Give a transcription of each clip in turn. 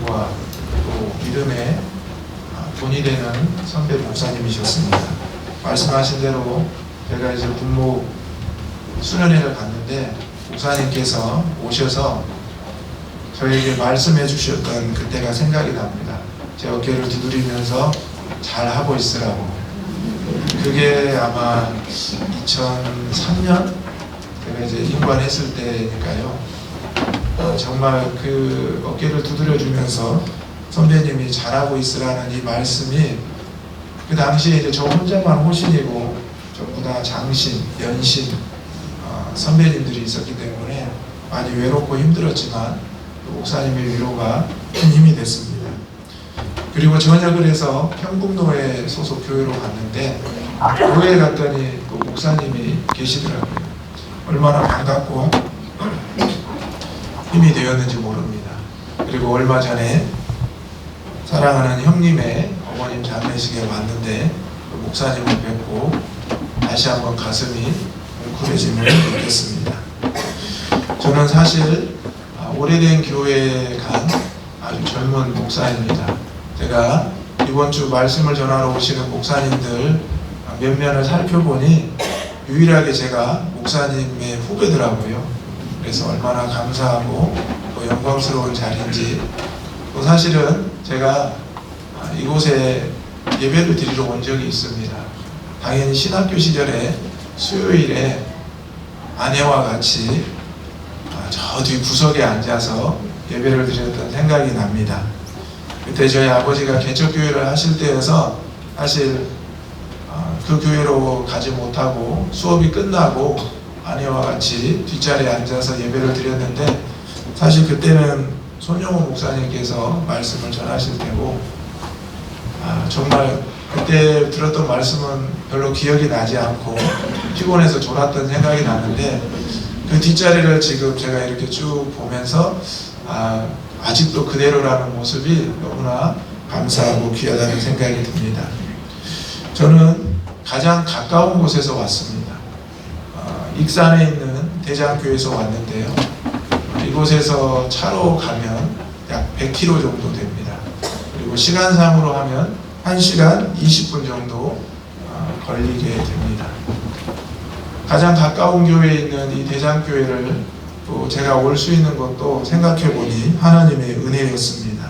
인과 또 믿음의 본이 되는 선배 목사님이셨습니다. 말씀하신 대로 제가 이제 군목 수련회를 갔는데 목사님께서 오셔서 저에게 말씀해 주셨던 그때가 생각이 납니다. 제 어깨를 두드리면서 잘 하고 있으라고. 그게 아마 2003년 제가 이제 임관했을 때니까요. 정말 그 어깨를 두드려 주면서 선배님이 잘하고 있으라는 이 말씀이 그 당시에 이제 저 혼자만 호신이고 전부 다 장신, 연신 선배님들이 있었기 때문에 많이 외롭고 힘들었지만 목사님의 위로가 큰 힘이 됐습니다. 그리고 전역을 해서 평북로에 소속 교회로 갔는데 교회에 갔더니 또 목사님이 계시더라고요. 얼마나 반갑고 힘이 되었는지 모릅니다. 그리고 얼마 전에 사랑하는 형님의 어머님 장례식에 왔는데 목사님을 뵙고 다시 한번 가슴이 뭉클해짐을 느꼈습니다. 저는 사실 오래된 교회에 간 아주 젊은 목사입니다. 제가 이번 주 말씀을 전하러 오시는 목사님들 몇 면을 살펴보니 유일하게 제가 목사님의 후배더라고요. 그래서 얼마나 감사하고 또 영광스러운 자리인지, 또 사실은 제가 이곳에 예배를 드리러 온 적이 있습니다. 당연히 신학교 시절에 수요일에 아내와 같이 저 뒤 구석에 앉아서 예배를 드렸던 생각이 납니다. 그때 저희 아버지가 개척교회를 하실 때여서 사실 그 교회로 가지 못하고 수업이 끝나고 아내와 같이 뒷자리에 앉아서 예배를 드렸는데, 사실 그때는 손영호 목사님께서 말씀을 전하실 때고 정말 그때 들었던 말씀은 별로 기억이 나지 않고 피곤해서 졸았던 생각이 나는데, 그 뒷자리를 지금 제가 이렇게 쭉 보면서 아직도 그대로라는 모습이 너무나 감사하고 귀하다는 생각이 듭니다. 저는 가장 가까운 곳에서 왔습니다. 익산에 있는 대장교에서 왔는데요. 이곳에서 차로 가면 약 100km 정도 됩니다. 그리고 시간상으로 하면 1시간 20분 정도 걸리게 됩니다. 가장 가까운 교회에 있는 이 대장교회를 또 제가 올 수 있는 것도 생각해보니 하나님의 은혜였습니다.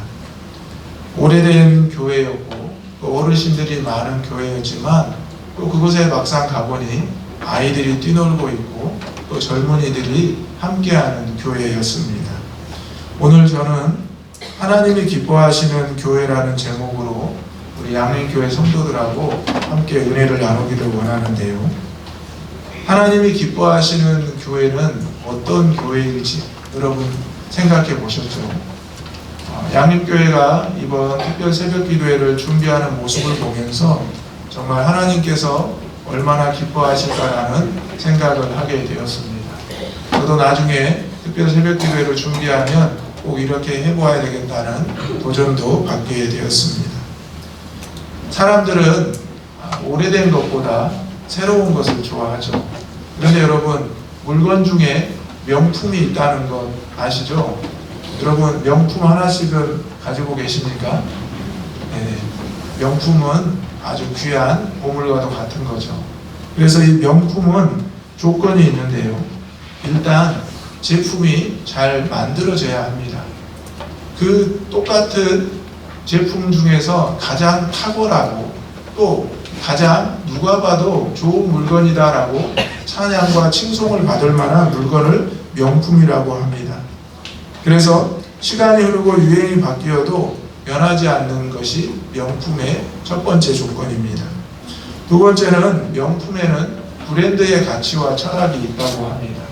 오래된 교회였고 또 어르신들이 많은 교회였지만 또 그곳에 막상 가보니 아이들이 뛰놀고 있고 또 젊은이들이 함께하는 교회였습니다. 오늘 저는 하나님이 기뻐하시는 교회라는 제목으로 우리 양림교회 성도들하고 함께 은혜를 나누기를 원하는데요. 하나님이 기뻐하시는 교회는 어떤 교회일지 여러분 생각해 보셨죠? 양림교회가 이번 특별 새벽기도회를 준비하는 모습을 보면서 정말 하나님께서 얼마나 기뻐하실까라는 생각을 하게 되었습니다. 저도 나중에 특별 새벽기도회를 준비하면 꼭 이렇게 해보아야 되겠다는 도전도 받게 되었습니다. 사람들은 오래된 것보다 새로운 것을 좋아하죠. 그런데 여러분, 물건 중에 명품이 있다는 것 아시죠? 여러분, 명품 하나씩은 가지고 계십니까? 네, 명품은 아주 귀한 보물과도 같은 거죠. 그래서 이 명품은 조건이 있는데요. 일단 제품이 잘 만들어져야 합니다. 그 똑같은 제품 중에서 가장 탁월하고 또 가장 누가 봐도 좋은 물건이다라고 찬양과 칭송을 받을 만한 물건을 명품이라고 합니다. 그래서 시간이 흐르고 유행이 바뀌어도 변하지 않는 것이 명품의 첫 번째 조건입니다. 두 번째는 명품에는 브랜드의 가치와 철학이 있다고 합니다.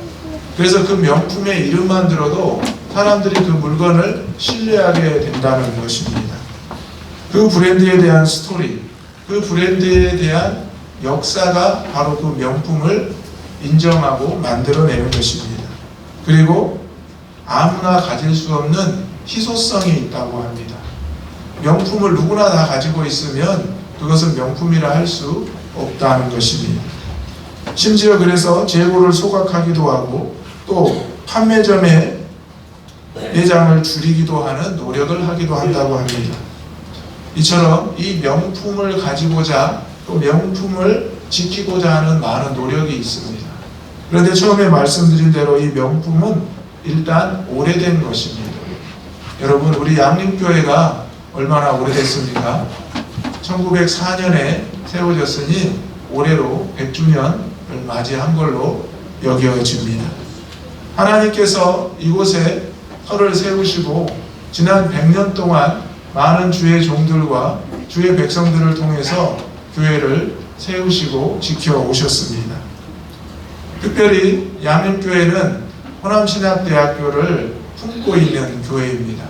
그래서 그 명품의 이름만 들어도 사람들이 그 물건을 신뢰하게 된다는 것입니다. 그 브랜드에 대한 스토리, 그 브랜드에 대한 역사가 바로 그 명품을 인정하고 만들어내는 것입니다. 그리고 아무나 가질 수 없는 희소성이 있다고 합니다. 명품을 누구나 다 가지고 있으면 그것은 명품이라 할 수 없다는 것입니다. 심지어 그래서 재고를 소각하기도 하고 또 판매점에 매장을 줄이기도 하는 노력을 하기도 한다고 합니다. 이처럼 이 명품을 가지고자 또 명품을 지키고자 하는 많은 노력이 있습니다. 그런데 처음에 말씀드린 대로 이 명품은 일단 오래된 것입니다. 여러분, 우리 양림교회가 얼마나 오래됐습니까? 1904년에 세워졌으니 올해로 100주년을 맞이한 걸로 여겨집니다. 하나님께서 이곳에 터를 세우시고 지난 100년 동안 많은 주의 종들과 주의 백성들을 통해서 교회를 세우시고 지켜오셨습니다. 특별히 양림교회는 호남신학대학교를 품고 있는 교회입니다.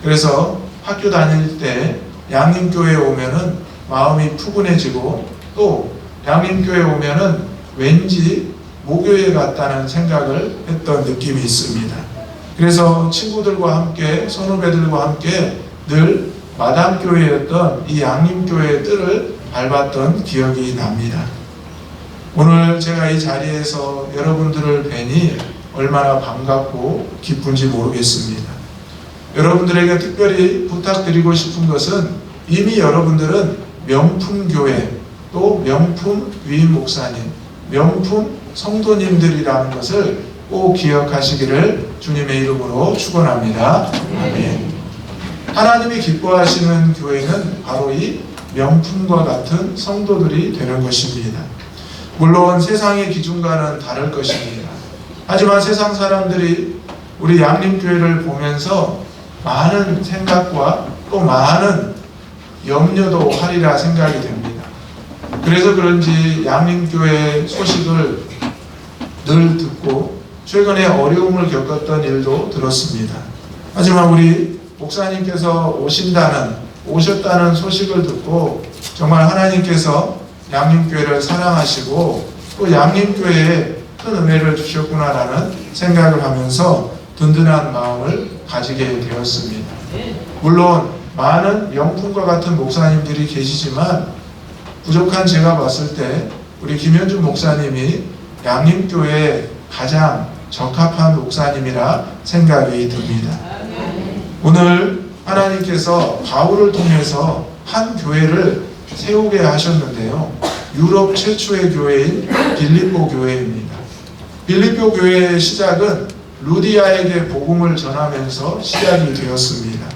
그래서 학교 다닐 때 양림교회에 오면은 마음이 푸근해지고 또 양림교회에 오면은 왠지 모교회 같다는 생각을 했던 느낌이 있습니다. 그래서 친구들과 함께 선후배들과 함께 늘 마당교회였던 이 양림교회의 뜰을 밟았던 기억이 납니다. 오늘 제가 이 자리에서 여러분들을 뵈니 얼마나 반갑고 기쁜지 모르겠습니다. 여러분들에게 특별히 부탁드리고 싶은 것은 이미 여러분들은 명품교회 또 명품 위임 목사님, 명품 성도님들이라는 것을 꼭 기억하시기를 주님의 이름으로 축원합니다. 아멘. 하나님이 기뻐하시는 교회는 바로 이 명품과 같은 성도들이 되는 것입니다. 물론 세상의 기준과는 다를 것입니다. 하지만 세상 사람들이 우리 양림교회를 보면서 많은 생각과 또 많은 염려도 하리라 생각이 됩니다. 그래서 그런지 양림교회 소식을 늘 듣고 최근에 어려움을 겪었던 일도 들었습니다. 하지만 우리 목사님께서 오셨다는 소식을 듣고 정말 하나님께서 양림교회를 사랑하시고 또 양림교회에 큰 은혜를 주셨구나라는 생각을 하면서 든든한 마음을 가지게 되었습니다. 물론 많은 명품과 같은 목사님들이 계시지만 부족한 제가 봤을 때 우리 김현준 목사님이 양림교회에 가장 적합한 목사님이라 생각이 듭니다. 오늘 하나님께서 바울을 통해서 한 교회를 세우게 하셨는데요. 유럽 최초의 교회인 빌립보 교회입니다. 빌립보 교회의 시작은 루디아에게 복음을 전하면서 시작이 되었습니다.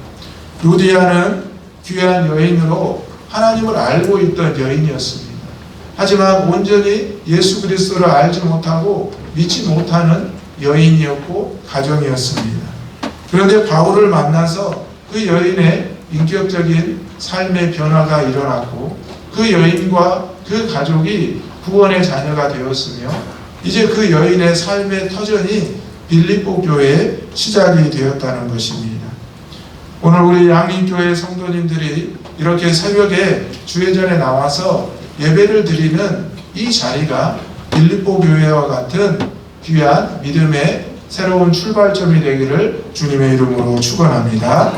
루디아는 귀한 여인으로 하나님을 알고 있던 여인이었습니다. 하지만 온전히 예수 그리스도를 알지 못하고 믿지 못하는 여인이었고 가정이었습니다. 그런데 바울을 만나서 그 여인의 인격적인 삶의 변화가 일어났고 그 여인과 그 가족이 구원의 자녀가 되었으며 이제 그 여인의 삶의 터전이 빌립보 교회의 시작이 되었다는 것입니다. 오늘 우리 양림교회 성도님들이 이렇게 새벽에 주회전에 나와서 예배를 드리는 이 자리가 빌립보 교회와 같은 귀한 믿음의 새로운 출발점이 되기를 주님의 이름으로 축원합니다.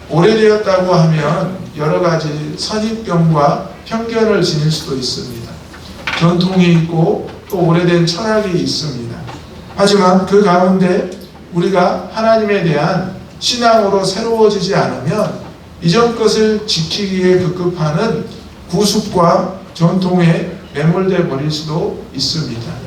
오래되었다고 하면 여러 가지 선입견과 편견을 지닐 수도 있습니다. 전통이 있고 또 오래된 철학이 있습니다. 하지만 그 가운데 우리가 하나님에 대한 신앙으로 새로워지지 않으면 이전 것을 지키기에 급급하는 구습과 전통에 매몰돼 버릴 수도 있습니다.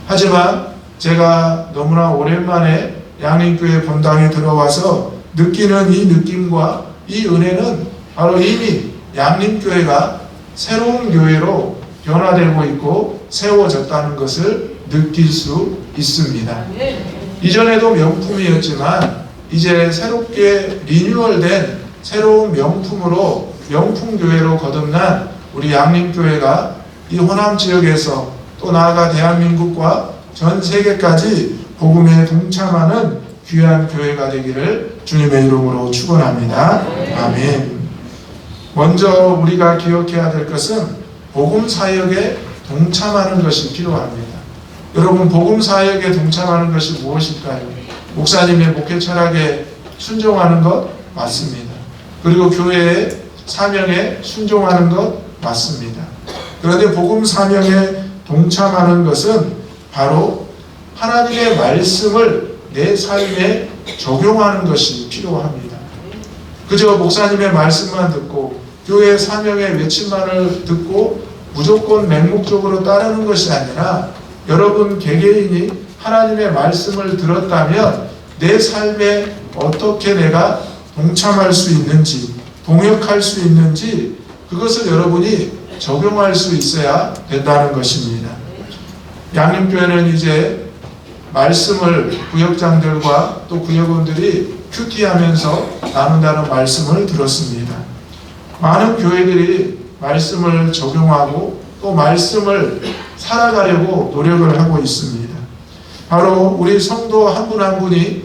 하지만 제가 너무나 오랜만에 양림교회 본당에 들어와서 느끼는 이 느낌과 이 은혜는 바로 이미 양림교회가 새로운 교회로 변화되고 있고 세워졌다는 것을 느낄 수 있습니다. 이전에도 명품이었지만 이제 새롭게 리뉴얼된 새로운 명품으로 명품교회로 거듭난 우리 양림교회가 이 호남 지역에서 또 나아가 대한민국과 전 세계까지 복음에 동참하는 귀한 교회가 되기를 주님의 이름으로 축원합니다. 아멘. 먼저 우리가 기억해야 될 것은 복음 사역에 동참하는 것이 필요합니다. 여러분, 복음 사역에 동참하는 것이 무엇일까요? 목사님의 목회 철학에 순종하는 것 맞습니다. 그리고 교회의 사명에 순종하는 것 맞습니다. 그런데 복음 사명에 동참하는 것은 바로 하나님의 말씀을 내 삶에 적용하는 것이 필요합니다. 그저 목사님의 말씀만 듣고 교회 사명의 외침만을 듣고 무조건 맹목적으로 따르는 것이 아니라 여러분 개개인이 하나님의 말씀을 들었다면 내 삶에 어떻게 내가 동참할 수 있는지, 동역할 수 있는지 그것을 여러분이 적용할 수 있어야 된다는 것입니다. 양림교회는 이제 말씀을 구역장들과 또 구역원들이 큐티하면서 나눈다는 말씀을 들었습니다. 많은 교회들이 말씀을 적용하고 또 말씀을 살아가려고 노력을 하고 있습니다. 바로 우리 성도 한 분 한 분이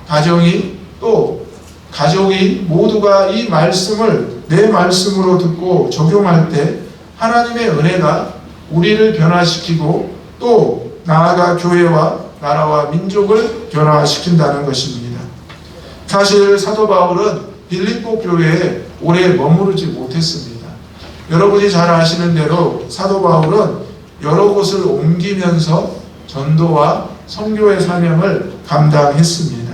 가정이 또 가족이 모두가 이 말씀을 내 말씀으로 듣고 적용할 때 하나님의 은혜가 우리를 변화시키고 또 나아가 교회와 나라와 민족을 변화시킨다는 것입니다. 사실 사도 바울은 빌립보 교회에 오래 머무르지 못했습니다. 여러분이 잘 아시는 대로 사도 바울은 여러 곳을 옮기면서 전도와 선교의 사명을 감당했습니다.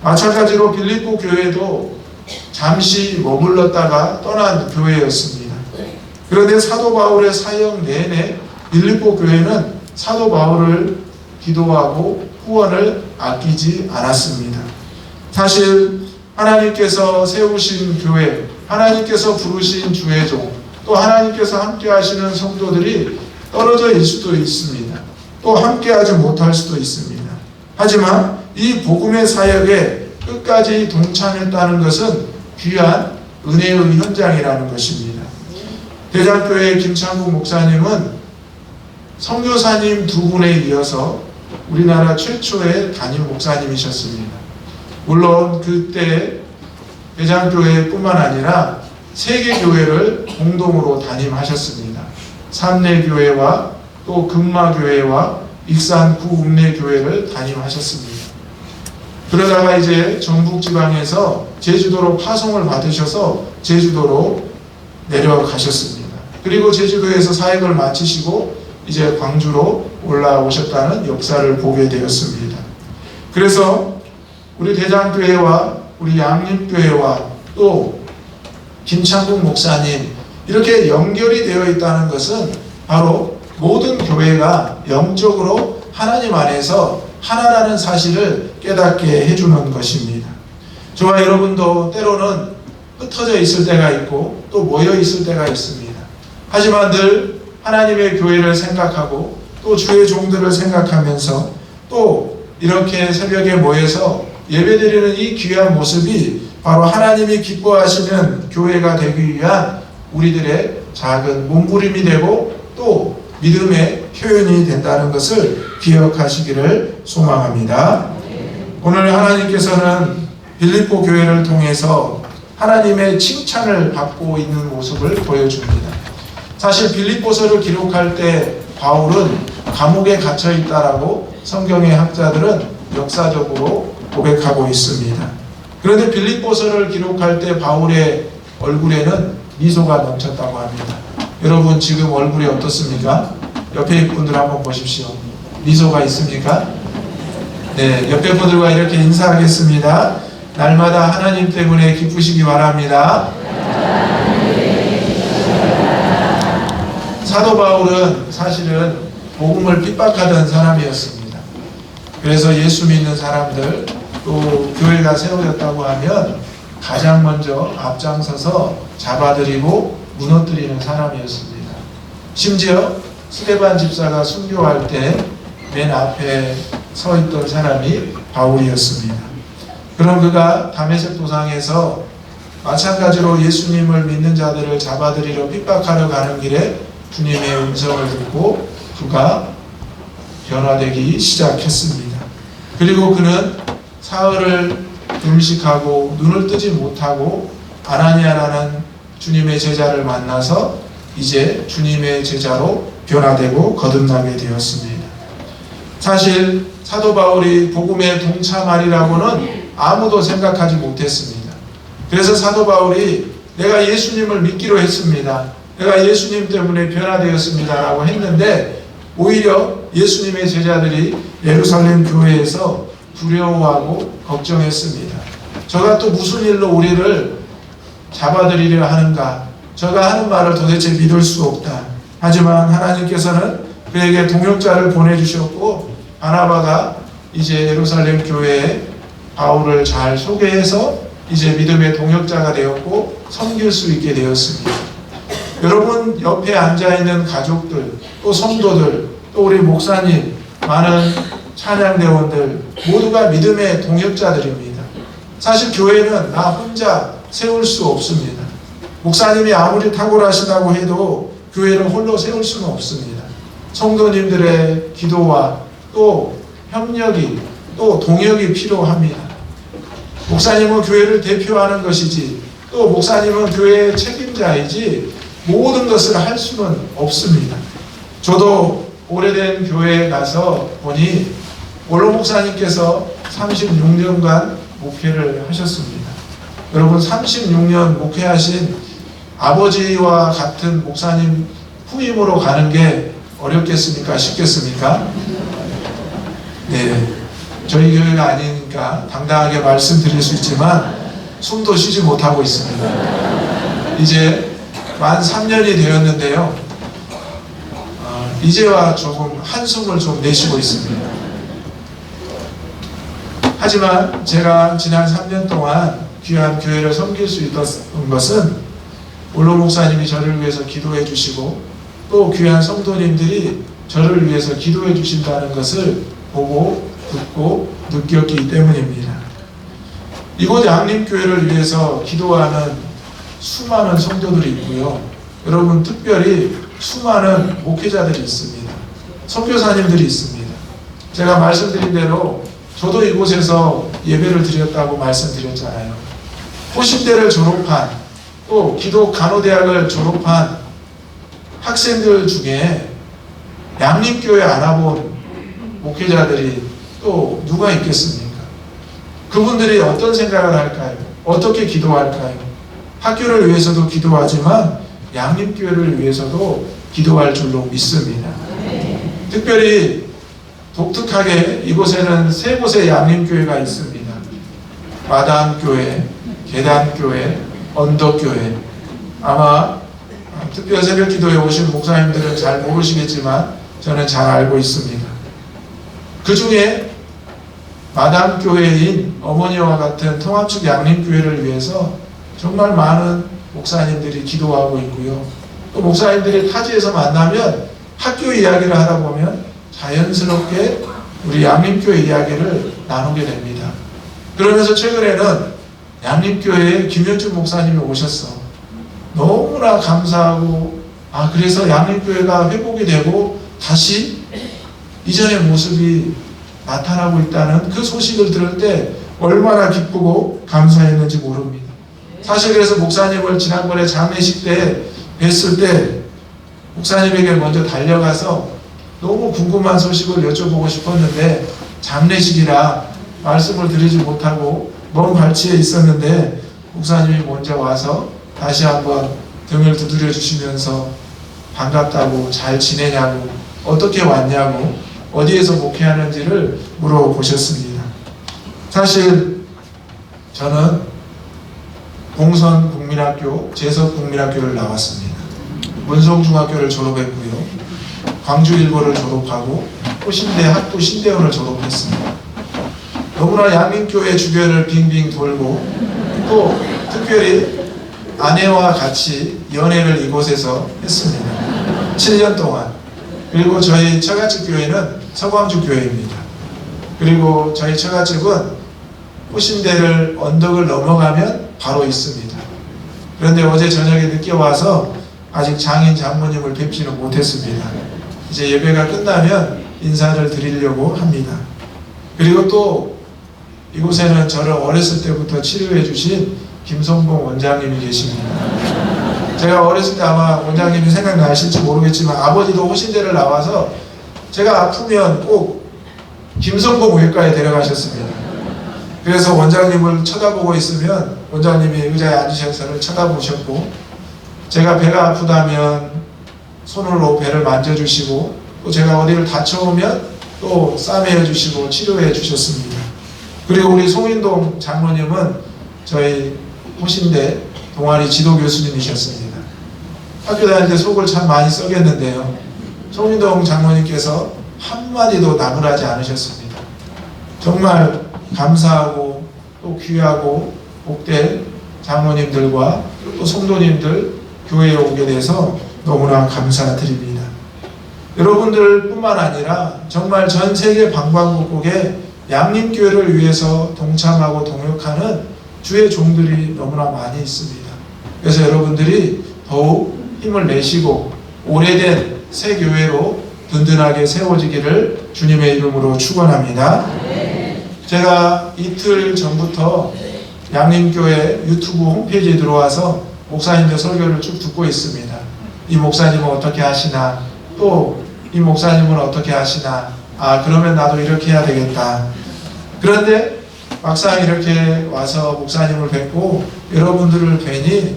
마찬가지로 빌립보 교회도 잠시 머물렀다가 떠난 교회였습니다. 그런데 사도 바울의 사역 내내 빌립보 교회는 사도 바울을 기도하고 후원을 아끼지 않았습니다. 사실 하나님께서 세우신 교회, 하나님께서 부르신 주의 종, 또 하나님께서 함께 하시는 성도들이 떨어져 있을 수도 있습니다. 또 함께 하지 못할 수도 있습니다. 하지만 이 복음의 사역에 끝까지 동참했다는 것은 귀한 은혜의 현장이라는 것입니다. 대장교회 김창국 목사님은 선교사님 두 분에 이어서 우리나라 최초의 담임 목사님이셨습니다. 물론 그때 대장교회뿐만 아니라 세계교회를 공동으로 담임하셨습니다. 삼례교회와 또 금마교회와 익산 구읍내교회를 담임하셨습니다. 그러다가 이제 전북지방에서 제주도로 파송을 받으셔서 제주도로 내려가셨습니다. 그리고 제주도에서 사역을 마치시고 이제 광주로 올라오셨다는 역사를 보게 되었습니다. 그래서 우리 대장교회와 우리 양림교회와 또 김창국 목사님 이렇게 연결이 되어 있다는 것은 바로 모든 교회가 영적으로 하나님 안에서 하나라는 사실을 깨닫게 해주는 것입니다. 저와 여러분도 때로는 흩어져 있을 때가 있고 또 모여 있을 때가 있습니다. 하지만 늘 하나님의 교회를 생각하고 또 주의 종들을 생각하면서 또 이렇게 새벽에 모여서 예배드리는 이 귀한 모습이 바로 하나님이 기뻐하시는 교회가 되기 위한 우리들의 작은 몸부림이 되고 또 믿음의 표현이 된다는 것을 기억하시기를 소망합니다. 오늘 하나님께서는 빌립보 교회를 통해서 하나님의 칭찬을 받고 있는 모습을 보여줍니다. 사실 빌립보서를 기록할 때 바울은 감옥에 갇혀 있다라고 성경의 학자들은 역사적으로 고백하고 있습니다. 그런데 빌립보서를 기록할 때 바울의 얼굴에는 미소가 넘쳤다고 합니다. 여러분 지금 얼굴이 어떻습니까? 옆에 분들 한번 보십시오. 미소가 있습니까? 네, 옆에 분들과 이렇게 인사하겠습니다. 날마다 하나님 때문에 기쁘시기 바랍니다. 사도 바울은 사실은 복음을 핍박하던 사람이었습니다. 그래서 예수 믿는 사람들 또 교회가 세워졌다고 하면 가장 먼저 앞장서서 잡아들이고 무너뜨리는 사람이었습니다. 심지어 스데반 집사가 순교할 때 맨 앞에 서 있던 사람이 바울이었습니다. 그럼 그가 다메섹 도상에서 마찬가지로 예수님을 믿는 자들을 잡아들이러 핍박하러 가는 길에 주님의 음성을 듣고 그가 변화되기 시작했습니다. 그리고 그는 사흘을 금식하고 눈을 뜨지 못하고 아나니아라는 주님의 제자를 만나서 이제 주님의 제자로 변화되고 거듭나게 되었습니다. 사실 사도 바울이 복음에 동참하리라고는 아무도 생각하지 못했습니다. 그래서 사도 바울이 내가 예수님을 믿기로 했습니다. 내가 예수님 때문에 변화되었습니다 라고 했는데 오히려 예수님의 제자들이 예루살렘 교회에서 두려워하고 걱정했습니다. 저가 또 무슨 일로 우리를 잡아들이려 하는가? 저가 하는 말을 도대체 믿을 수 없다. 하지만 하나님께서는 그에게 동역자를 보내주셨고 바나바가 이제 예루살렘 교회에 바울을 잘 소개해서 이제 믿음의 동역자가 되었고 섬길 수 있게 되었습니다. 여러분 옆에 앉아있는 가족들, 또 성도들, 또 우리 목사님, 많은 찬양대원들 모두가 믿음의 동역자들입니다. 사실 교회는 나 혼자 세울 수 없습니다. 목사님이 아무리 탁월하시다고 해도 교회를 홀로 세울 수는 없습니다. 성도님들의 기도와 또 협력이 또 동역이 필요합니다. 목사님은 교회를 대표하는 것이지 또 목사님은 교회의 책임자이지 모든 것을 할 수는 없습니다. 저도 오래된 교회에 가서 보니 원로 목사님께서 36년간 목회를 하셨습니다. 여러분 36년 목회하신 아버지와 같은 목사님 후임으로 가는 게 어렵겠습니까? 쉽겠습니까? 네, 저희 교회가 아니니까 당당하게 말씀드릴 수 있지만 숨도 쉬지 못하고 있습니다. 이제 만 3년이 되었는데요. 이제와 조금 한숨을 좀 내쉬고 있습니다. 하지만 제가 지난 3년 동안 귀한 교회를 섬길 수 있었던 것은 원로 목사님이 저를 위해서 기도해 주시고 또 귀한 성도님들이 저를 위해서 기도해 주신다는 것을 보고 듣고 느꼈기 때문입니다. 이곳 양림교회를 위해서 기도하는 수많은 성도들이 있고요. 여러분 특별히 수많은 목회자들이 있습니다. 선교사님들이 있습니다. 제가 말씀드린 대로 저도 이곳에서 예배를 드렸다고 말씀드렸잖아요. 호신대를 졸업한 또 기독 간호대학을 졸업한 학생들 중에 양림교회 안 와본 목회자들이 또 누가 있겠습니까? 그분들이 어떤 생각을 할까요? 어떻게 기도할까요? 학교를 위해서도 기도하지만 양림교회를 위해서도 기도할 줄로 믿습니다. 특별히 독특하게 이곳에는 세 곳의 양림교회가 있습니다. 마당교회, 계단교회, 언덕교회. 아마 특별 새벽기도에 오신 목사님들은 잘 모르시겠지만 저는 잘 알고 있습니다. 그 중에 마당교회인 어머니와 같은 통합측 양림교회를 위해서 정말 많은 목사님들이 기도하고 있고요. 또 목사님들이 타지에서 만나면 학교 이야기를 하다 보면 자연스럽게 우리 양림교회 이야기를 나누게 됩니다. 그러면서 최근에는 양림교회에 김현준 목사님이 오셨어. 너무나 감사하고 그래서 양림교회가 회복이 되고 다시 이전의 모습이 나타나고 있다는 그 소식을 들을 때 얼마나 기쁘고 감사했는지 모릅니다. 사실 그래서 목사님을 지난번에 장례식 때 뵀을 때 목사님에게 먼저 달려가서 너무 궁금한 소식을 여쭤보고 싶었는데 장례식이라 말씀을 드리지 못하고 먼 발치에 있었는데 목사님이 먼저 와서 다시 한번 등을 두드려 주시면서 반갑다고 잘 지내냐고 어떻게 왔냐고 어디에서 목회하는지를 물어보셨습니다. 사실 저는 봉선국민학교, 재석국민학교를 나왔습니다. 문성중학교를 졸업했고요. 광주일고를 졸업하고 호신대 학부 신대원을 졸업했습니다. 너무나 양림교회 주변을 빙빙 돌고 또 특별히 아내와 같이 연애를 이곳에서 했습니다. 7년 동안. 그리고 저희 처갓집 교회는 서광주 교회입니다. 그리고 저희 처갓집은 호신대를 언덕을 넘어가면 바로 있습니다. 그런데 어제 저녁에 늦게 와서 아직 장인 장모님을 뵙지는 못했습니다. 이제 예배가 끝나면 인사를 드리려고 합니다. 그리고 또 이곳에는 저를 어렸을 때부터 치료해 주신 김성봉 원장님이 계십니다. 제가 어렸을 때 아마 원장님이 생각나실지 모르겠지만 아버지도 호신대를 나와서 제가 아프면 꼭 김성봉 외과에 데려가셨습니다. 그래서 원장님을 쳐다보고 있으면 원장님이 의자에 앉으셔서 저를 쳐다보셨고 제가 배가 아프다면 손으로 배를 만져주시고 또 제가 어디를 다쳐오면 또 싸매어 주시고 치료해 주셨습니다. 그리고 우리 송인동 장로님은 저희 호신대 동아리 지도 교수님이셨습니다. 학교 다닐 때 속을 참 많이 썩였는데요. 송인동 장로님께서 한마디도 나무라지 않으셨습니다. 정말 감사하고 또 귀하고 복된 장로님들과 또 성도님들 교회에 오게 돼서 너무나 감사드립니다. 여러분들 뿐만 아니라 정말 전 세계 방방곡곡에 양림교회를 위해서 동참하고 동역하는 주의 종들이 너무나 많이 있습니다. 그래서 여러분들이 더욱 힘을 내시고 오래된 새 교회로 든든하게 세워지기를 주님의 이름으로 축원합니다. 제가 이틀 전부터 양림교회 유튜브 홈페이지에 들어와서 목사님들 설교를 쭉 듣고 있습니다. 이 목사님은 어떻게 하시나, 또 이 목사님은 어떻게 하시나, 그러면 나도 이렇게 해야 되겠다. 그런데 막상 이렇게 와서 목사님을 뵙고 여러분들을 뵈니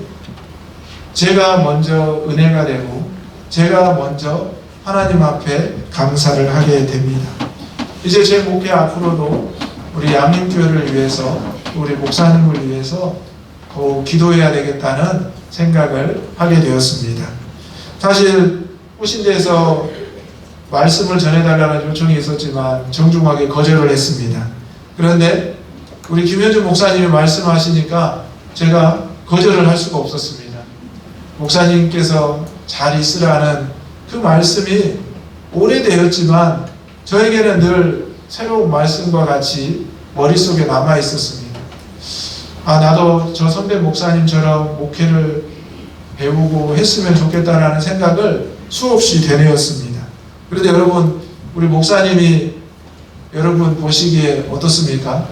제가 먼저 은혜가 되고 제가 먼저 하나님 앞에 감사를 하게 됩니다. 이제 제 목회 앞으로도 우리 양림교회를 위해서, 우리 목사님을 위해서 더욱 기도해야 되겠다는 생각을 하게 되었습니다. 사실 호신대에서 말씀을 전해달라는 요청이 있었지만 정중하게 거절을 했습니다. 그런데 우리 김현준 목사님이 말씀하시니까 제가 거절을 할 수가 없었습니다. 목사님께서 잘 있으라는 그 말씀이 오래되었지만 저에게는 늘 새로운 말씀과 같이 머릿속에 남아 있었습니다. 나도 저 선배 목사님처럼 목회를 배우고 했으면 좋겠다라는 생각을 수없이 되뇌었습니다. 그런데 여러분, 우리 목사님이 여러분 보시기에 어떻습니까?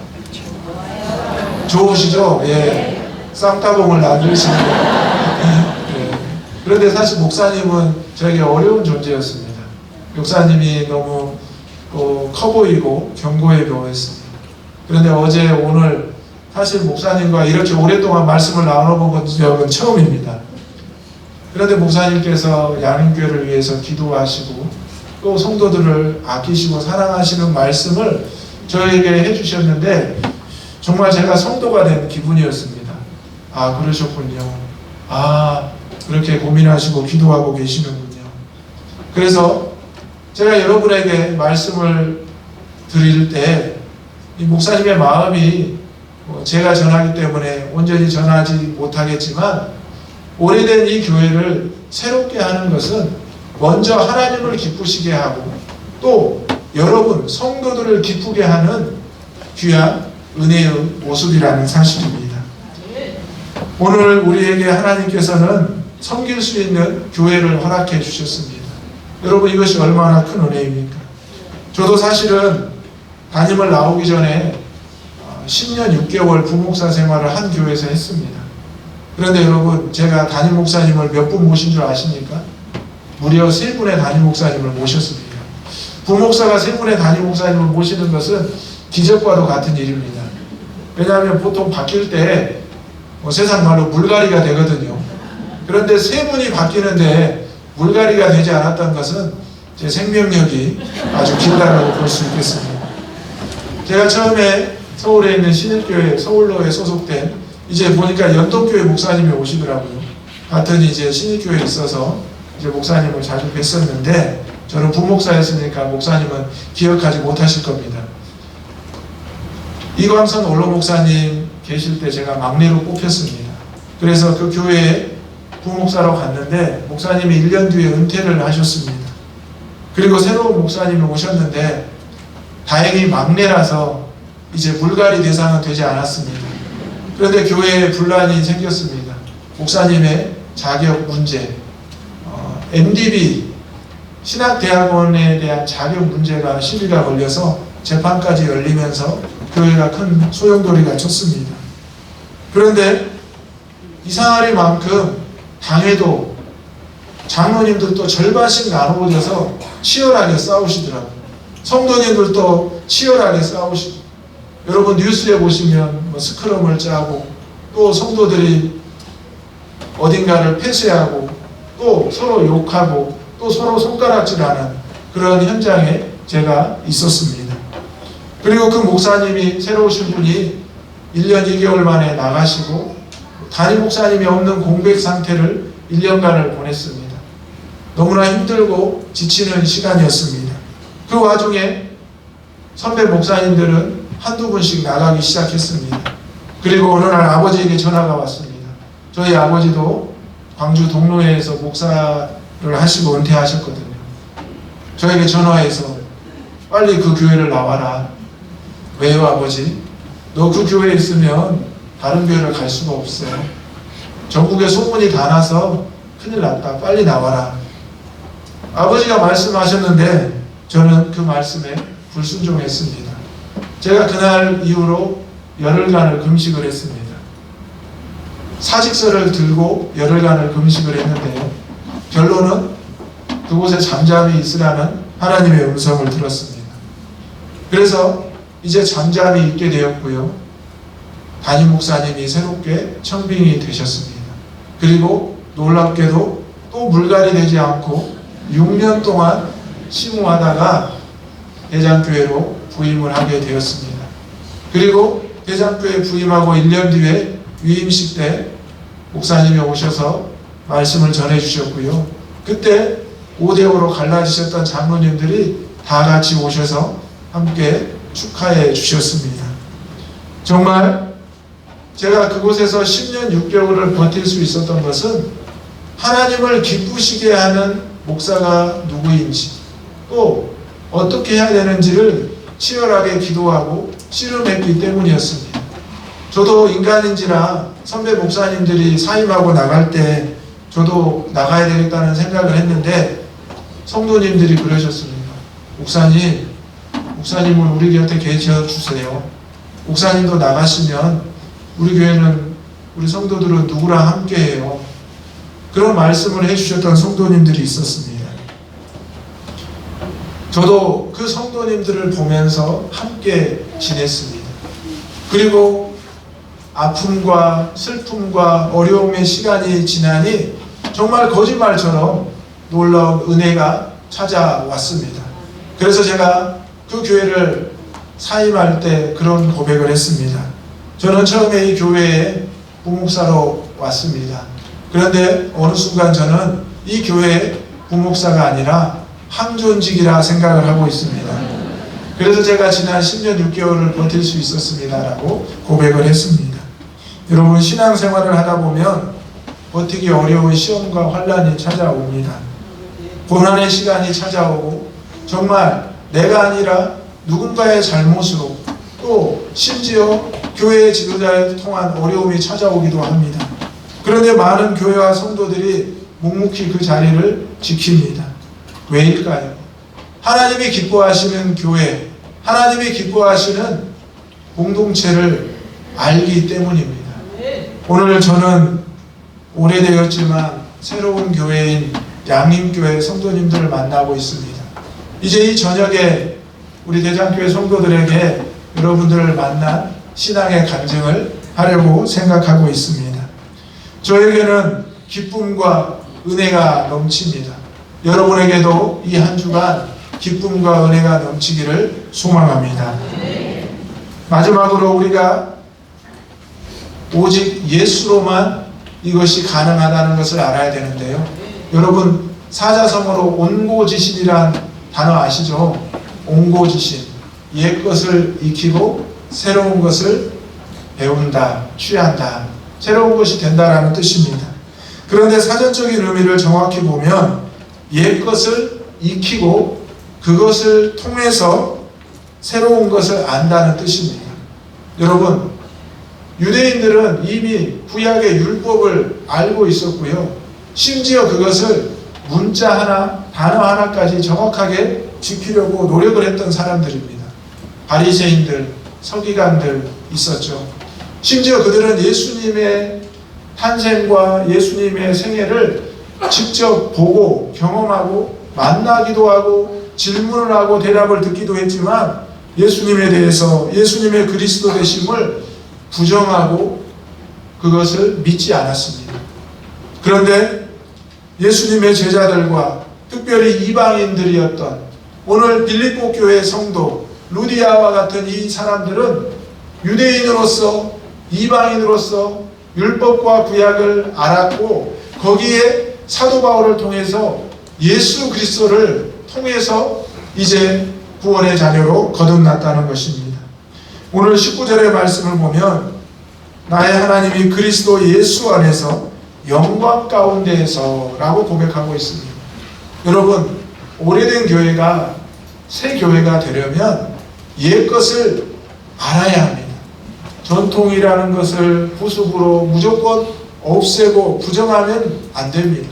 좋으시죠? 예. 쌍따봉을 놔주시는 예. 그런데 사실 목사님은 저에게 어려운 존재였습니다. 목사님이 너무 커 보이고 견고해 보였습니다. 그런데 어제 오늘 사실 목사님과 이렇게 오랫동안 말씀을 나눠본 적은 처음입니다. 그런데 목사님께서 양림교회를 위해서 기도하시고 또 성도들을 아끼시고 사랑하시는 말씀을 저에게 해주셨는데 정말 제가 성도가 된 기분이었습니다. 그러셨군요. 그렇게 고민하시고 기도하고 계시는군요. 그래서 제가 여러분에게 말씀을 드릴 때 이 목사님의 마음이 제가 전하기 때문에 온전히 전하지 못하겠지만 오래된 이 교회를 새롭게 하는 것은 먼저 하나님을 기쁘시게 하고 또 여러분 성도들을 기쁘게 하는 귀한 은혜의 모습이라는 사실입니다. 오늘 우리에게 하나님께서는 섬길 수 있는 교회를 허락해 주셨습니다. 여러분, 이것이 얼마나 큰 은혜입니까? 저도 사실은 담임을 나오기 전에 10년 6개월 부목사 생활을 한 교회에서 했습니다. 그런데 여러분, 제가 담임 목사님을 몇 분 모신 줄 아십니까? 무려 3분의 담임 목사님을 모셨습니다. 부목사가 3분의 담임 목사님을 모시는 것은 기적과도 같은 일입니다. 왜냐하면 보통 바뀔 때 세상 말로 물갈이가 되거든요. 그런데 3분이 바뀌는데 물갈이가 되지 않았던 것은 제 생명력이 아주 길다라고 볼 수 있겠습니다. 제가 처음에 서울에 있는 신일교회 서울로에 소속된, 이제 보니까 연동교회 목사님이 오시더라고요. 같은 이제 신일교회에 있어서 이제 목사님을 자주 뵀었는데 저는 부목사였으니까 목사님은 기억하지 못하실 겁니다. 이광선 원로 목사님 계실 때 제가 막내로 뽑혔습니다. 그래서 그 교회에 부목사로 갔는데 목사님이 1년 뒤에 은퇴를 하셨습니다. 그리고 새로운 목사님이 오셨는데 다행히 막내라서 이제 물갈이 대상은 되지 않았습니다. 그런데 교회에 분란이 생겼습니다. 목사님의 자격 문제, MDB 신학대학원에 대한 자격 문제가 시비가 걸려서 재판까지 열리면서 교회가 큰 소용돌이가 쳤습니다. 그런데 이상하리만큼 당에도 장로님들도 절반씩 나누어져서 치열하게 싸우시더라고요. 성도님들도 치열하게 싸우시고, 여러분 뉴스에 보시면 스크럼을 짜고 또 성도들이 어딘가를 폐쇄하고 또 서로 욕하고 또 서로 손가락질하는 그런 현장에 제가 있었습니다. 그리고 그 목사님이 새로 오신 분이 1년 2개월 만에 나가시고 담임 목사님이 없는 공백 상태를 1년간을 보냈습니다. 너무나 힘들고 지치는 시간이었습니다. 그 와중에 선배 목사님들은 한두 분씩 나가기 시작했습니다. 그리고 어느 날 아버지에게 전화가 왔습니다. 저희 아버지도 광주 동로회에서 목사를 하시고 은퇴하셨거든요. 저에게 전화해서 빨리 그 교회를 나와라. 왜요, 아버지? 너 그 교회에 있으면 다른 교회를 갈 수가 없어. 전국에 소문이 다 나서 큰일 났다. 빨리 나와라. 아버지가 말씀하셨는데 저는 그 말씀에 불순종했습니다. 제가 그날 이후로 열흘간을 금식을 했습니다. 사직서를 들고 열흘간을 금식을 했는데요. 결론은 그곳에 잠잠히 있으라는 하나님의 음성을 들었습니다. 그래서 이제 잠잠히 있게 되었고요. 담임 목사님이 새롭게 청빙이 되셨습니다. 그리고 놀랍게도 또 물갈이 되지 않고 6년 동안 심호하다가 대장교회로 부임을 하게 되었습니다. 그리고 대장교회 부임하고 1년 뒤에 위임식 때 목사님이 오셔서 말씀을 전해주셨고요. 그때 5대5로 갈라지셨던 장로님들이 다 같이 오셔서 함께 축하해 주셨습니다. 정말 제가 그곳에서 10년 6개월을 버틸 수 있었던 것은 하나님을 기쁘시게 하는 목사가 누구인지 또 어떻게 해야 되는지를 치열하게 기도하고 씨름했기 때문이었습니다. 저도 인간인지라 선배 목사님들이 사임하고 나갈 때 저도 나가야 되겠다는 생각을 했는데 성도님들이 그러셨습니다. 목사님은 우리 곁에 계셔 주세요. 목사님도 나가시면 우리 교회는 우리 성도들은 누구랑 함께해요. 그런 말씀을 해주셨던 성도님들이 있었습니다. 저도 그 성도님들을 보면서 함께 지냈습니다. 그리고 아픔과 슬픔과 어려움의 시간이 지나니 정말 거짓말처럼 놀라운 은혜가 찾아왔습니다. 그래서 제가 그 교회를 사임할 때 그런 고백을 했습니다. 저는 처음에 이 교회에 부목사로 왔습니다. 그런데 어느 순간 저는 이 교회의 부목사가 아니라 항존직이라 생각을 하고 있습니다. 그래서 제가 지난 10년 6개월을 버틸 수 있었습니다 라고 고백을 했습니다. 여러분, 신앙생활을 하다 보면 버티기 어려운 시험과 환난이 찾아옵니다. 고난의 시간이 찾아오고 정말 내가 아니라 누군가의 잘못으로 또 심지어 교회의 지도자에 통한 어려움이 찾아오기도 합니다. 그런데 많은 교회와 성도들이 묵묵히 그 자리를 지킵니다. 왜일까요? 하나님이 기뻐하시는 교회, 하나님이 기뻐하시는 공동체를 알기 때문입니다. 오늘 저는 오래되었지만 새로운 교회인 양림교회 성도님들을 만나고 있습니다. 이제 이 저녁에 우리 대장교회 성도들에게 여러분들을 만난 신앙의 간증을 하려고 생각하고 있습니다. 저에게는 기쁨과 은혜가 넘칩니다. 여러분에게도 이 한 주간 기쁨과 은혜가 넘치기를 소망합니다. 마지막으로 우리가 오직 예수로만 이것이 가능하다는 것을 알아야 되는데요. 여러분, 사자성어로 온고지신이란 단어 아시죠? 온고지신, 옛 것을 익히고 새로운 것을 배운다, 취한다, 새로운 것이 된다라는 뜻입니다. 그런데 사전적인 의미를 정확히 보면 옛 것을 익히고 그것을 통해서 새로운 것을 안다는 뜻입니다. 여러분, 유대인들은 이미 구약의 율법을 알고 있었고요. 심지어 그것을 문자 하나, 단어 하나까지 정확하게 지키려고 노력을 했던 사람들입니다. 바리새인들, 서기관들 있었죠. 심지어 그들은 예수님의 탄생과 예수님의 생애를 직접 보고 경험하고 만나기도 하고 질문을 하고 대답을 듣기도 했지만 예수님에 대해서 예수님의 그리스도 되심을 부정하고 그것을 믿지 않았습니다. 그런데 예수님의 제자들과 특별히 이방인들이었던 오늘 빌립보 교회 성도 루디아와 같은 이 사람들은 유대인으로서 이방인으로서 율법과 구약을 알았고 거기에 사도 바울을 통해서 예수 그리스도를 통해서 이제 구원의 자녀로 거듭났다는 것입니다. 오늘 19절의 말씀을 보면 나의 하나님이 그리스도 예수 안에서 영광 가운데에서 라고 고백하고 있습니다. 여러분, 오래된 교회가 새 교회가 되려면 옛 것을 알아야 합니다. 전통이라는 것을 부수부로 무조건 없애고 부정하면 안 됩니다.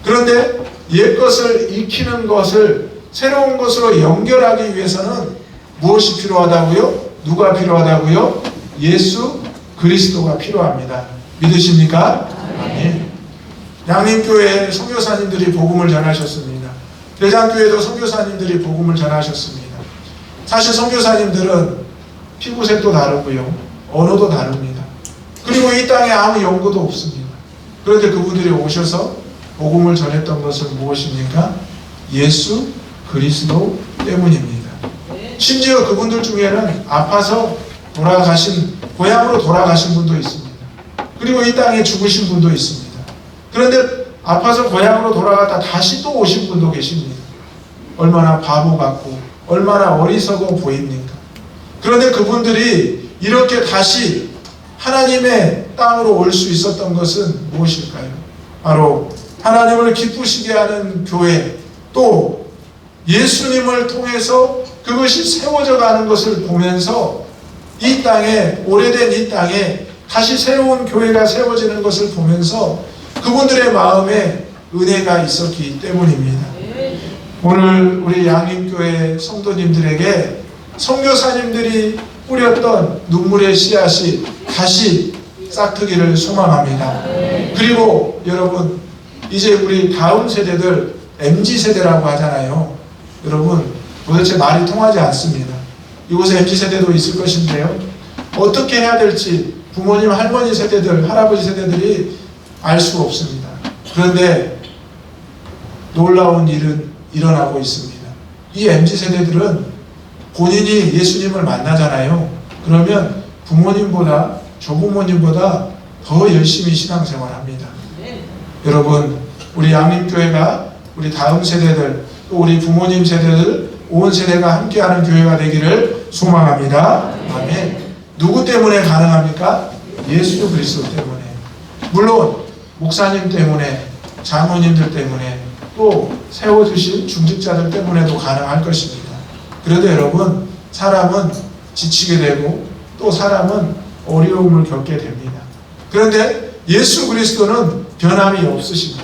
그런데 옛 것을 익히는 것을 새로운 것으로 연결하기 위해서는 무엇이 필요하다고요? 누가 필요하다고요? 예수 그리스도가 필요합니다. 믿으십니까? 아멘. 양림교회 선교사님들이 복음을 전하셨습니다. 대장교회도 선교사님들이 복음을 전하셨습니다. 사실 선교사님들은 피부색도 다르고요, 언어도 다릅니다. 그리고 이 땅에 아무 연고도 없습니다. 그런데 그분들이 오셔서 복음을 전했던 것은 무엇입니까? 예수 그리스도 때문입니다. 심지어 그분들 중에는 아파서 고향으로 돌아가신 분도 있습니다. 그리고 이 땅에 죽으신 분도 있습니다. 그런데 아파서 고향으로 돌아갔다 다시 또 오신 분도 계십니다. 얼마나 바보 같고 얼마나 어리석어 보입니까? 그런데 그분들이 이렇게 다시 하나님의 땅으로 올 수 있었던 것은 무엇일까요? 바로 하나님을 기쁘시게 하는 교회, 또 예수님을 통해서 그것이 세워져 가는 것을 보면서 이 땅에, 오래된 이 땅에 다시 새로운 교회가 세워지는 것을 보면서 그분들의 마음에 은혜가 있었기 때문입니다. 오늘 우리 양림교회 성도님들에게 선교사님들이 뿌렸던 눈물의 씨앗이 다시 싹트기를 소망합니다. 그리고 여러분, 이제 우리 다음 세대들 MZ세대라고 하잖아요. 여러분, 도대체 말이 통하지 않습니다. 이곳에 MZ세대도 있을 것인데요, 어떻게 해야 될지 부모님, 할머니 세대들, 할아버지 세대들이 알 수가 없습니다. 그런데 놀라운 일은 일어나고 있습니다. 이 MZ세대들은 본인이 예수님을 만나잖아요. 그러면 부모님보다, 조부모님보다 더 열심히 신앙생활합니다. 여러분, 우리 양림교회가 우리 다음 세대들, 또 우리 부모님 세대들, 온 세대가 함께하는 교회가 되기를 소망합니다. 아멘. 누구 때문에 가능합니까? 예수 그리스도 때문에. 물론 목사님 때문에, 장로님들 때문에, 또 세워주신 중직자들 때문에도 가능할 것입니다. 그래도 여러분, 사람은 지치게 되고 또 사람은 어려움을 겪게 됩니다. 그런데 예수 그리스도는 변함이 없으십니다.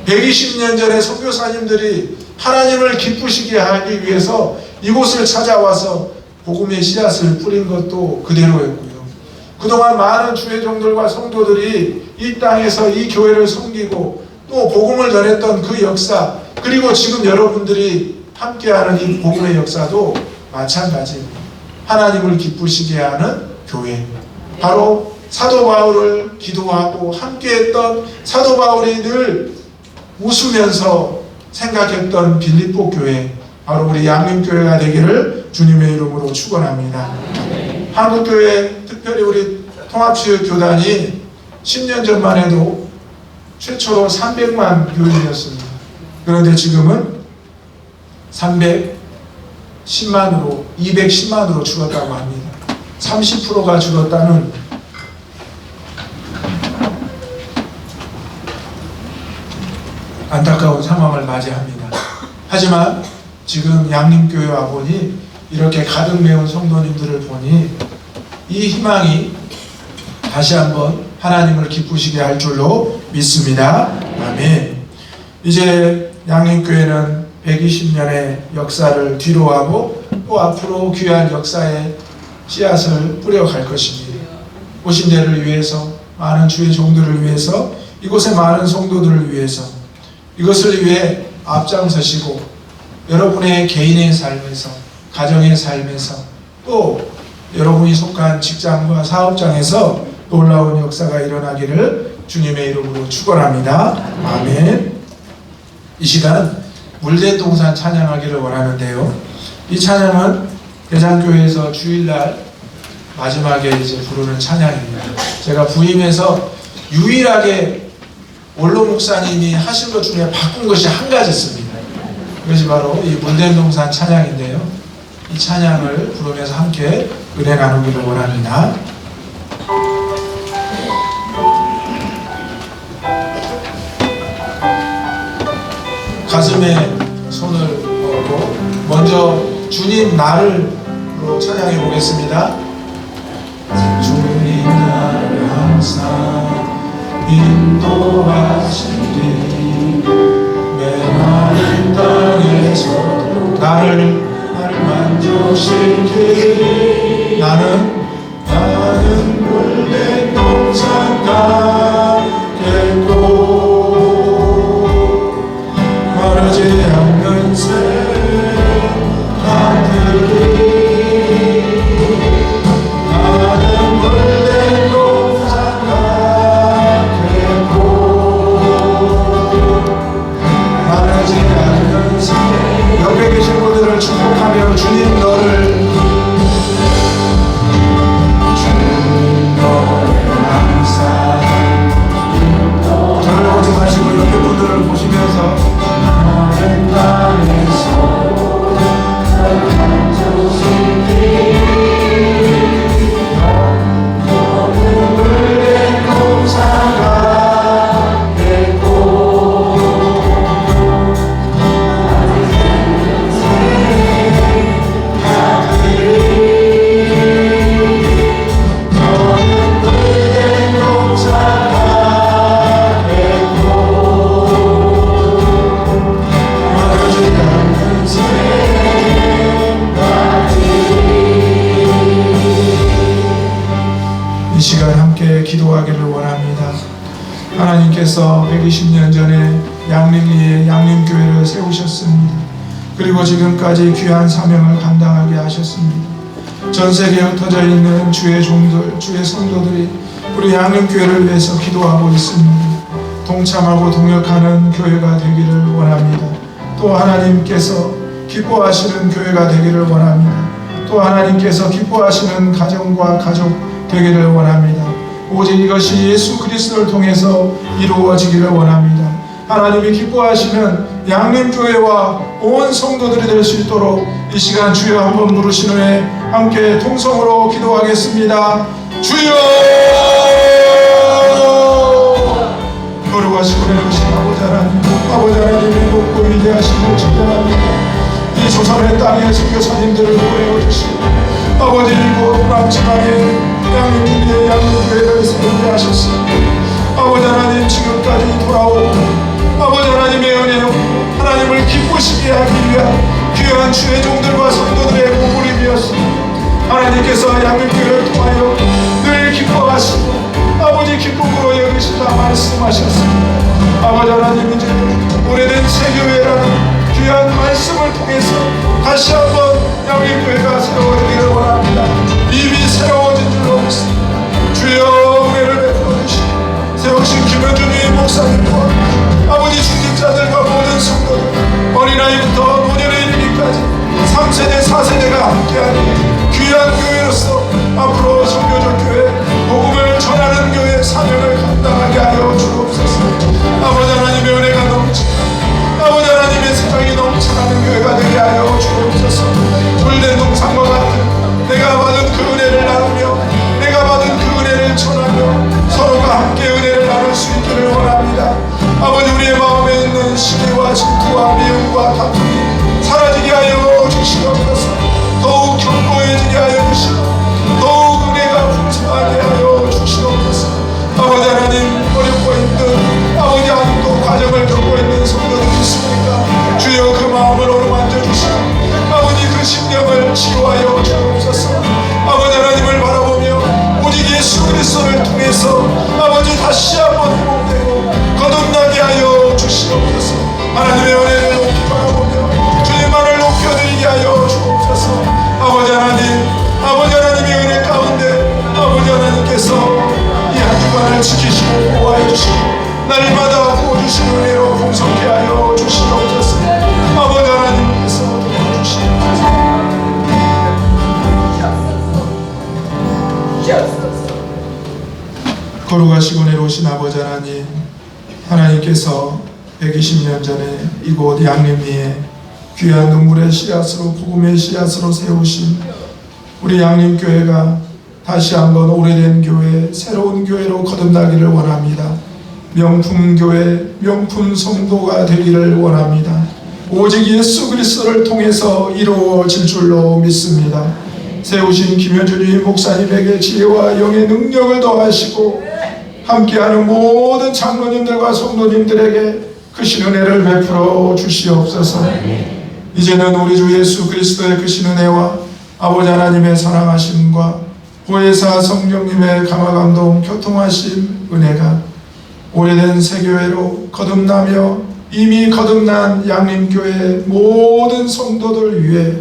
120년 전에 선교사님들이 하나님을 기쁘시게 하기 위해서 이곳을 찾아와서 복음의 씨앗을 뿌린 것도 그대로였고요. 그동안 많은 주의 종들과 성도들이 이 땅에서 이 교회를 섬기고 또 복음을 전했던 그 역사, 그리고 지금 여러분들이 함께하는 이 복음의 역사도 마찬가지입니다. 하나님을 기쁘시게 하는 교회, 바로 사도 바울을 기도하고 함께했던 사도 바울이 늘 웃으면서 생각했던 빌립보 교회, 바로 우리 양림교회가 되기를 주님의 이름으로 축원합니다. 한국교회, 특별히 우리 통합체육교단이 10년 전만 해도 최초로 300만 교인이었습니다. 그런데 지금은 310만으로, 210만으로 줄었다고 합니다. 30%가 줄었다는 안타까운 상황을 맞이합니다. 하지만 지금 양림교회 와 보니, 이렇게 가득 메운 성도님들을 보니 이 희망이 다시 한번 하나님을 기쁘시게 할 줄로 믿습니다. 아멘. 이제 양림교회는 120년의 역사를 뒤로하고 또 앞으로 귀한 역사의 씨앗을 뿌려갈 것입니다. 오신 데를 위해서, 많은 주의 종들을 위해서, 이곳의 많은 성도들을 위해서, 이것을 위해 앞장서시고 여러분의 개인의 삶에서, 가정의 삶에서, 또 여러분이 속한 직장과 사업장에서 놀라운 역사가 일어나기를 주님의 이름으로 축원합니다. 아멘. 이 시간 물대동산 찬양하기를 원하는데요. 이 찬양은 대장교회에서 주일날 마지막에 이제 부르는 찬양입니다. 제가 부임해서 유일하게 원로 목사님이 하신 것 중에 바꾼 것이 한 가지 있습니다. 그것이 바로 이 물대동산 찬양인데요. 이 찬양을 부르면서 함께 은혜 나누기를 원합니다. 가슴에 손을 얹고 먼저 주님 나를로 찬양해 보겠습니다. 주님 나를 항상 인도하시니 메마른 땅에서도 나를 만족시키니 나는 물대동산 가겠고 마르지 않는 새가들이 나는 물대동산 가겠고 마르지 않는 새 옆에 계신 분들을 축복하며 주님 너를 항상 저를 보지 마시고 옆에 분들을 보시면서 마른 땅에서 너는 물대동산 가겠고 이 시간 함께 기도하기를 원합니다. 하나님께서 120년 전에 양림리에 양림교회를 세우셨습니다. 그리고 지금까지 귀한 사명을 감당하게 하셨습니다. 전 세계에 흩어져 있는 주의 종들, 주의 성도들이 우리 양림교회를 위해서 기도하고 있습니다. 동참하고 동역하는 교회가 되기를 원합니다. 또 하나님께서 기뻐하시는 교회가 되기를 원합니다. 또 하나님께서 기뻐하시는 가정과 가족 되기를 원합니다. 오직 이것이 예수 그리스도를 통해서 이루어지기를 원합니다. 하나님이 기뻐하시는 양림교회와 온 성도들이 될 수 있도록 이 시간 주여 한번 부르신 후에 함께 통성으로 기도하겠습니다. 주여! 거룩하시고 내려오신 아버지 하나님, 아버지 하나님의 높고 위대하심을 찬양합니다. 이 조선의 땅에 선교사님들을 보내어주시고 아버지 이곳 남지방에 양림리에 양림교회를 세우게 하셨습니다. 아버지 하나님 지금까지 돌아오고 아버지 하나님의 은혜로 하나님을 기쁘시게 하기 위한 귀한 주의 종들과 성도들의 보물임이었습니다. 하나님께서 양림교회를 통하여 늘 기뻐하시고 아버지 기쁨으로 여기시다 말씀하셨습니다. 아버지 하나님 이제 오래된 새교회라는 귀한 말씀을 통해서 다시 한번 양림교회가 세워지기를 원합니다. 이미 새로워진 줄로 믿습니다. 주여 은혜를 베풀어 주시고 세우신 김현준이 목사님과 아버지 중직자들과 모든 성도들 어린아이부터 노년에 이르기까지 3세대 4세대가 함께하는 귀한 교회로서 앞으로 선교적 교회 복음을 전하는 교회 사명을 감당하게 하여 주옵소서. 아버지 하나님의 은혜가 넘치고 아버지 하나님의 사랑이 넘쳐나는 교회가 되게 하여 주옵소서. 물대동산과 같은 내가 받은 그 은혜를 나누며 내가 받은 그 은혜를 전하며 서로가 함께 은혜를 나눌 수 있기를 원합니다. 아버지 우리의 마음에 있는 시기와 질투와 미움과 다툼이 사라지게 하여 주시옵소서. 더욱 견고해지게 하여 주시고 더욱 은혜가 풍성하게 하여 주시옵소서. 아버지 하나님 어렵고 힘든 아버지 아직도 과정을 겪고 있는 성도들이 있습니까? 주여 그 마음을 어루만져 주시고 아버지 그 심령을 치유하여 주옵소서. 아버지 하나님을 바라보며 오직 예수 그리스도를 통해서 아버지 다시 한번 회복되고 거듭나게 하여 주시옵소서. 하나님의 은혜를 높이 바라보며 주님만을 높여드리게 하여 주옵소서. 아버지 하나님 아버지 하나님의 은혜 가운데 아버지 하나님께서 이 한 주간을 지키시고 보호하여 주시고 날마다 부어주신 은혜로 풍성케 하여 주시옵소서. 거룩하시고 내려오신 아버지 하나님, 하나님께서 120년 전에 이곳 양림리에 귀한 눈물의 씨앗으로 복음의 씨앗으로 세우신 우리 양림교회가 다시 한번 오래된 교회, 새로운 교회로 거듭나기를 원합니다. 명품 교회, 명품 성도가 되기를 원합니다. 오직 예수 그리스도를 통해서 이루어질 줄로 믿습니다. 세우신 김현준이 목사님에게 지혜와 영의 능력을 더하시고 함께하는 모든 장로님들과 성도님들에게 크신 은혜를 베풀어 주시옵소서. 이제는 우리 주 예수 그리스도의 크신 은혜와 아버지 하나님의 사랑하심과 보혜사 성령님의 감화감동 교통하심 은혜가 오래된 새교회로 거듭나며 이미 거듭난 양림교회 모든 성도들 위해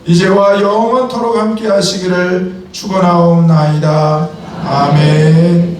이제와 영원토록 함께 하시기를 축원하옵나이다. 아멘.